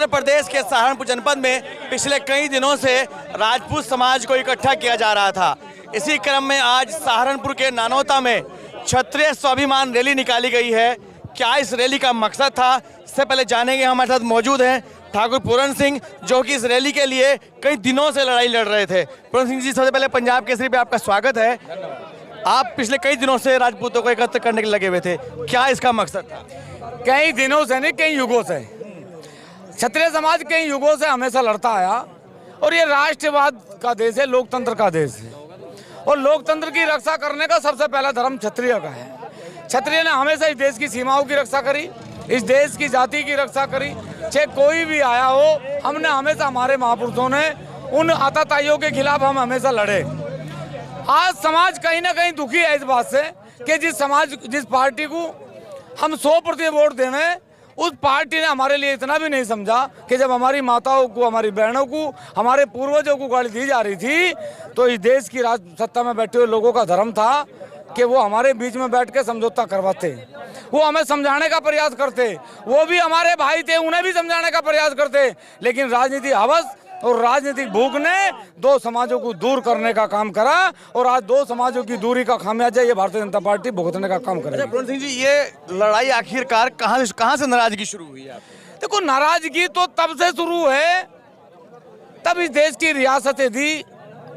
उत्तर प्रदेश के सहारनपुर जनपद में पिछले कई दिनों से राजपूत समाज को इकट्ठा किया जा रहा था। इसी क्रम में आज सहारनपुर के नानौता में क्षत्रिय स्वाभिमान रैली निकाली गई है। क्या इस रैली का मकसद था, इससे पहले जानेंगे। हमारे साथ मौजूद हैं ठाकुर पूरन सिंह, जो कि इस रैली के लिए कई दिनों से लड़ाई लड़ रहे थे। पूरन सिंह जी, सबसे पहले पंजाब केसरी पे आपका स्वागत है। आप पिछले कई दिनों से राजपूतों को एकत्र करने के लिए लगे हुए थे, क्या इसका मकसद था? कई दिनों से नहीं, कई युगों से क्षत्रिय समाज कई युगों से हमेशा लड़ता आया और ये राष्ट्रवाद का देश है, लोकतंत्र का देश है और लोकतंत्र की रक्षा करने का सबसे पहला धर्म क्षत्रिय का है। क्षत्रिय ने हमेशा इस देश की सीमाओं की रक्षा करी, इस देश की जाति की रक्षा करी। चाहे कोई भी आया हो, हमने हमेशा, हमारे महापुरुषों ने उन आताताइयों के खिलाफ हम हमेशा लड़े। आज समाज कहीं ना कहीं दुखी है इस बात से कि जिस पार्टी को हम 100% वोट देवें, उस पार्टी ने हमारे लिए इतना भी नहीं समझा कि जब हमारी माताओं को, हमारी बहनों को, हमारे पूर्वजों को गाली दी जा रही थी, तो इस देश की राज सत्ता में बैठे हुए लोगों का धर्म था कि वो हमारे बीच में बैठ के समझौता करवाते, वो हमें समझाने का प्रयास करते। वो भी हमारे भाई थे, उन्हें भी समझाने का प्रयास करते, लेकिन राजनीति हवस और राजनीतिक भूख ने दो समाजों को दूर करने का काम करा और आज दो समाजों की दूरी का खामियाजा ये भारतीय जनता पार्टी भुगतने का काम करेगी। पूरन सिंह जी, ये लड़ाई आखिरकार कहाँ से नाराजगी शुरू हुई है? देखो, नाराजगी तो तब से शुरू है, तब इस देश की रियासतें दी,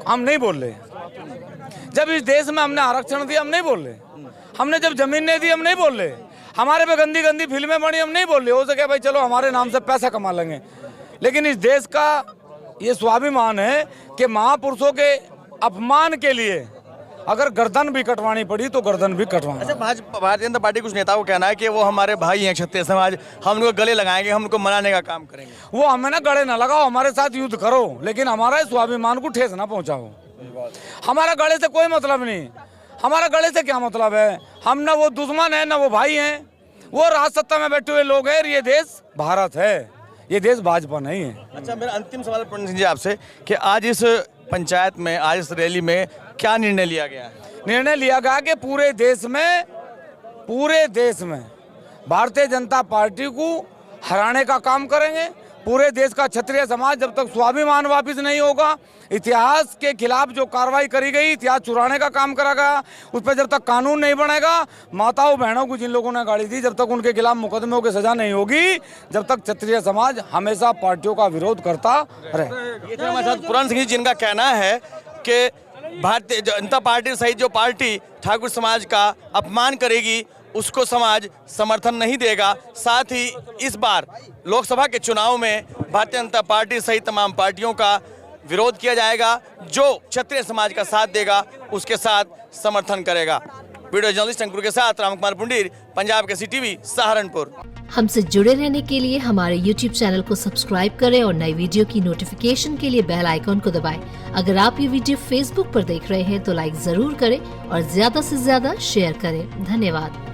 हम नहीं बोल रहे। जब इस देश में हमने आरक्षण दिया, हम नहीं बोल रहे। हमने जब जमीन नहीं दी, हम नहीं बोल रहे। हमारे पे गंदी गंदी फिल्में बनी, हम नहीं बोल रहे। हो सके भाई चलो हमारे नाम से पैसा कमा लेंगे, लेकिन इस देश का ये स्वाभिमान है कि महापुरुषों के अपमान के लिए अगर गर्दन भी कटवानी पड़ी तो गर्दन भी कटवाना। अच्छा, भारतीय जनता पार्टी कुछ नेताओं को कहना है कि वो हमारे भाई हैं क्षत्रिय समाज, हम उनको गले लगाएंगे, हम उनको मनाने का काम करेंगे। वो हमें ना गले ना लगाओ, हमारे साथ युद्ध करो, लेकिन हमारा स्वाभिमान को ठेस ना पहुंचाओ। हमारा गले से कोई मतलब नहीं। हमारा गले से क्या मतलब है? हम ना वो दुश्मन है ना वो भाई हैं, वो राज सत्ता में बैठे हुए लोग हैं। ये देश भारत है, ये देश भाजपा नहीं है। अच्छा, मेरा अंतिम सवाल पूरन सिंह जी आपसे कि आज इस पंचायत में, आज इस रैली में क्या निर्णय लिया गया है? निर्णय लिया गया कि पूरे देश में भारतीय जनता पार्टी को हराने का काम करेंगे। पूरे देश का क्षत्रिय समाज जब तक स्वाभिमान वापस नहीं होगा, इतिहास के खिलाफ जो कार्रवाई करी गई, इतिहास चुराने का काम करा गया, उस पर जब तक कानून नहीं बनेगा, माताओं बहनों को जिन लोगों ने गाली दी, जब तक उनके खिलाफ मुकदमों की सजा नहीं होगी, जब तक क्षत्रिय समाज हमेशा पार्टियों का विरोध करता रहे। ये थे हमारे साथ पूरन सिंह जी, जिनका कहना है कि भारतीय जनता पार्टी सहित जो पार्टी ठाकुर समाज का अपमान करेगी, उसको समाज समर्थन नहीं देगा। साथ ही इस बार लोकसभा के चुनाव में भारतीय जनता पार्टी सहित तमाम पार्टियों का विरोध किया जाएगा। जो क्षत्रिय समाज का साथ देगा, उसके साथ समर्थन करेगा। वीडियो जर्नलिस्ट अंकुर के साथ रामकुमार पुंडीर, पंजाब केसरी टीवी, सहारनपुर। हमसे जुड़े रहने के लिए हमारे YouTube चैनल को सब्सक्राइब करें और नई वीडियो की नोटिफिकेशन के लिए बेल आइकॉन को दबाएं। अगर आप ये वीडियो Facebook पर देख रहे हैं तो लाइक जरूर करें और ज्यादा से ज्यादा शेयर करें। धन्यवाद।